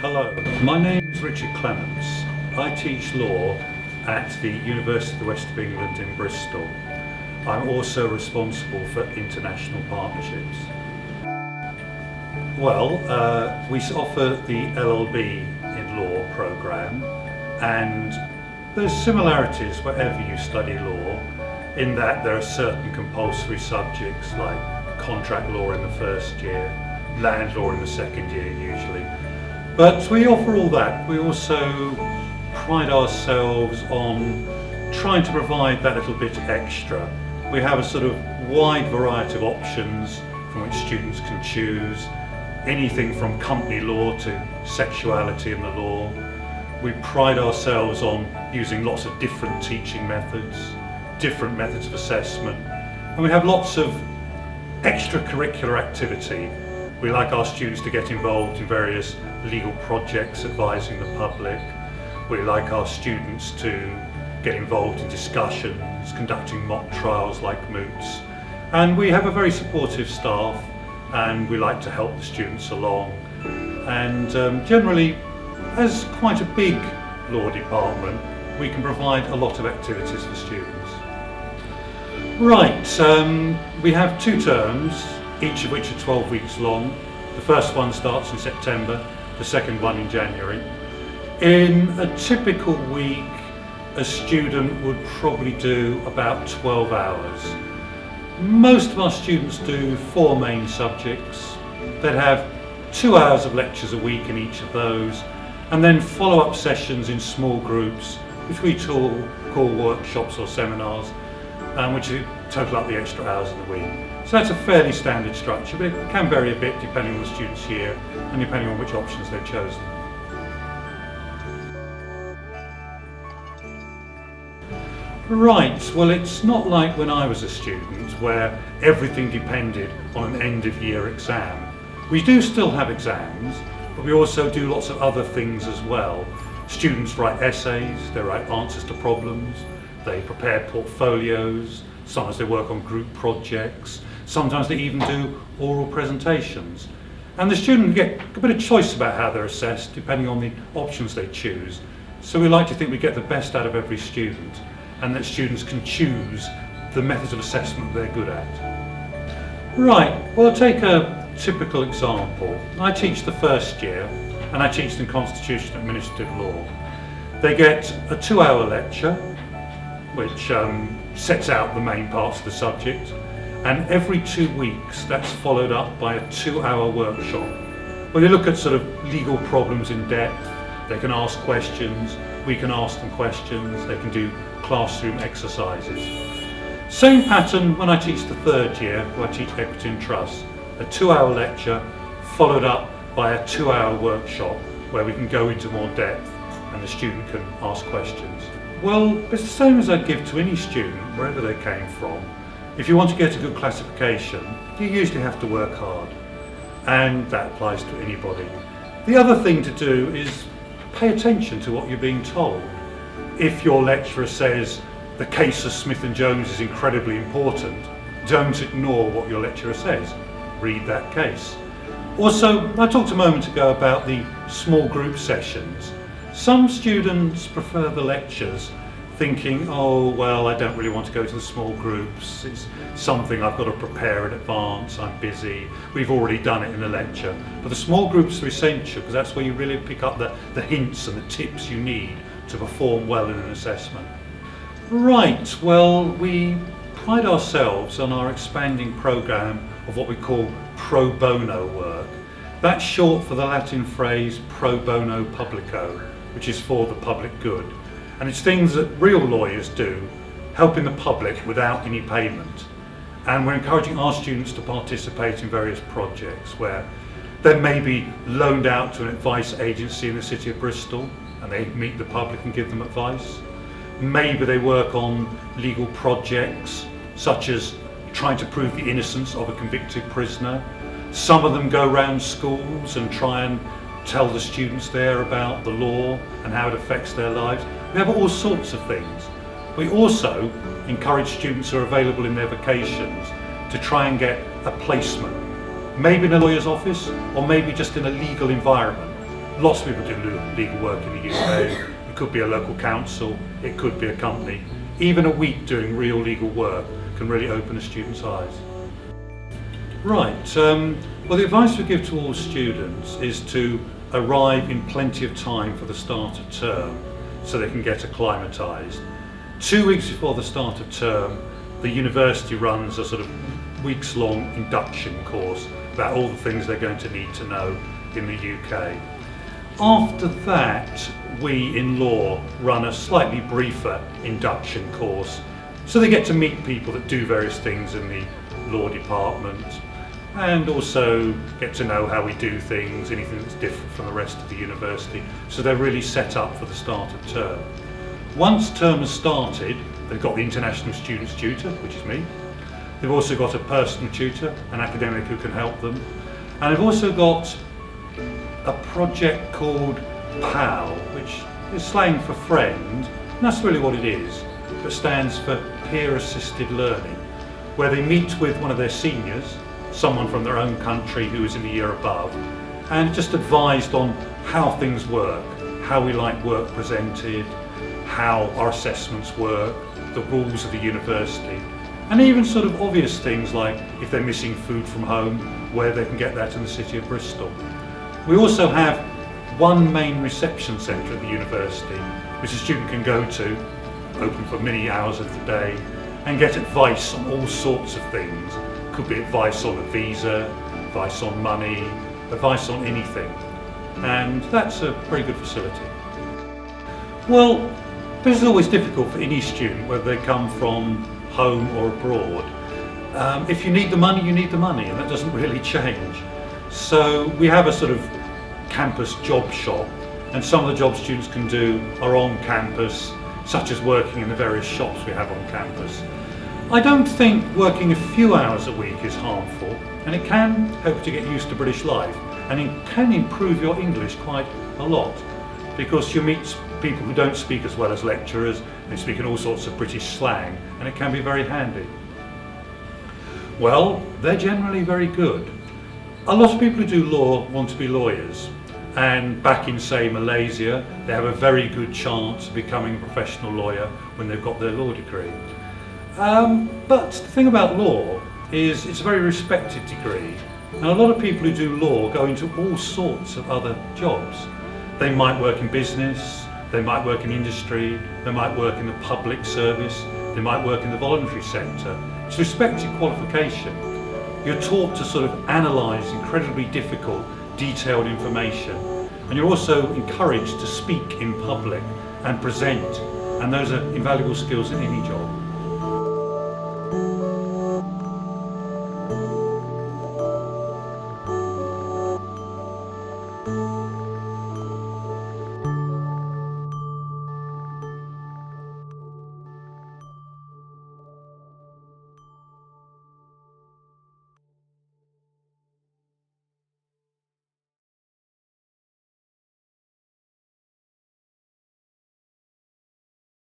Hello, my name is Richard Clements. I teach law at the University of the West of England in Bristol. I'm also responsible for international partnerships. Well, we offer the LLB in law programme, and there's similarities wherever you study law in that there are certain compulsory subjects like contract law in the first year, land law in the second year usually. But we offer all that. We also pride ourselves on trying to provide that little bit extra. We have a sort of wide variety of options from which students can choose, anything from company law to sexuality in the law. We pride ourselves on using lots of different teaching methods, different methods of assessment, and we have lots of extracurricular activity. We like our students to get involved in various legal projects advising the public. We like our students to get involved in discussions, conducting mock trials like moots. And we have a very supportive staff, and we like to help the students along. And generally, as quite a big law department, we can provide a lot of activities for students. Right, we have 2 terms, each of which are 12 weeks long. The first one starts in September, the second one in January. In a typical week, a student would probably do about 12 hours. Most of our students do 4 main subjects. They'd have 2 hours of lectures a week in each of those, and then follow-up sessions in small groups, which we call workshops or seminars, which total up the extra hours of the week. So that's a fairly standard structure, but it can vary a bit depending on the student's year and depending on which options they've chosen. Right, well, it's not like when I was a student where everything depended on an end-of-year exam. We do still have exams, but we also do lots of other things as well. Students write essays, they write answers to problems, they prepare portfolios, sometimes they work on group projects, sometimes they even do oral presentations. And the student get a bit of choice about how they're assessed depending on the options they choose. So we like to think we get the best out of every student, and that students can choose the methods of assessment they're good at. Right, well, I'll take a typical example. I teach the first year, and I teach them Constitutional Administrative Law. They get a 2-hour lecture, which sets out the main parts of the subject, and every 2 weeks that's followed up by a 2-hour workshop where they look at sort of legal problems in depth. They can ask questions, we can ask them questions, they can do classroom exercises. Same pattern when I teach the third year, where I teach Equity and Trust. A 2-hour lecture followed up by a 2-hour workshop where we can go into more depth and the student can ask questions. Well, it's the same as I'd give to any student, wherever they came from. If you want to get a good classification, you usually have to work hard, and that applies to anybody. The other thing to do is pay attention to what you're being told. If your lecturer says the case of Smith and Jones is incredibly important, don't ignore what your lecturer says. Read that case. Also, I talked a moment ago about the small group sessions. Some students prefer the lectures, thinking, oh, well, I don't really want to go to the small groups. It's something I've got to prepare in advance. I'm busy. We've already done it in the lecture. But the small groups are essential because that's where you really pick up the hints and the tips you need to perform well in an assessment. Right, well, we pride ourselves on our expanding programme of what we call pro bono work. That's short for the Latin phrase pro bono publico, which is for the public good. And it's things that real lawyers do, helping the public without any payment. And we're encouraging our students to participate in various projects where they may be loaned out to an advice agency in the city of Bristol and they meet the public and give them advice. Maybe they work on legal projects such as trying to prove the innocence of a convicted prisoner. Some of them go around schools and try and tell the students there about the law and how it affects their lives. We have all sorts of things. We also encourage students who are available in their vacations to try and get a placement, maybe in a lawyer's office or maybe just in a legal environment. Lots of people do legal work in the UK. It could be a local council, it could be a company. Even a week doing real legal work can really open a student's eyes. Right, well, the advice we give to all students is to arrive in plenty of time for the start of term so they can get acclimatised. 2 weeks before the start of term, the university runs a sort of weeks-long induction course about all the things they're going to need to know in the UK. After that, we in law run a slightly briefer induction course, so they get to meet people that do various things in the law department, and also get to know how we do things, anything that's different from the rest of the university, so they're really set up for the start of term. Once term has started, they've got the international students tutor, which is me. They've also got a personal tutor, an academic who can help them, and they've also got a project called PAL, which is slang for friend, and that's really what it is, but stands for peer assisted learning, where they meet with one of their seniors, someone from their own country who is in the year above, and just advised on how things work, how we like work presented, how our assessments work, the rules of the university, and even sort of obvious things like if they're missing food from home, where they can get that in the city of Bristol. We also have one main reception centre at the university, which a student can go to, open for many hours of the day, and get advice on all sorts of things. Could be advice on a visa, advice on money, advice on anything. And that's a very good facility. Well, this is always difficult for any student, whether they come from home or abroad. If you need the money, you need the money, and that doesn't really change. So we have a sort of campus job shop, and some of the jobs students can do are on campus, such as working in the various shops we have on campus. I don't think working a few hours a week is harmful, and it can help you to get used to British life, and it can improve your English quite a lot, because you meet people who don't speak as well as lecturers, they speak in all sorts of British slang, and it can be very handy. Well, they're generally very good. A lot of people who do law want to be lawyers, and back in, say, Malaysia, they have a very good chance of becoming a professional lawyer when they've got their law degree. But the thing about law is it's a very respected degree, and a lot of people who do law go into all sorts of other jobs. They might work in business, they might work in industry, they might work in the public service, they might work in the voluntary sector. It's a respected qualification. You're taught to sort of analyse incredibly difficult, detailed information, and you're also encouraged to speak in public and present, and those are invaluable skills in any job.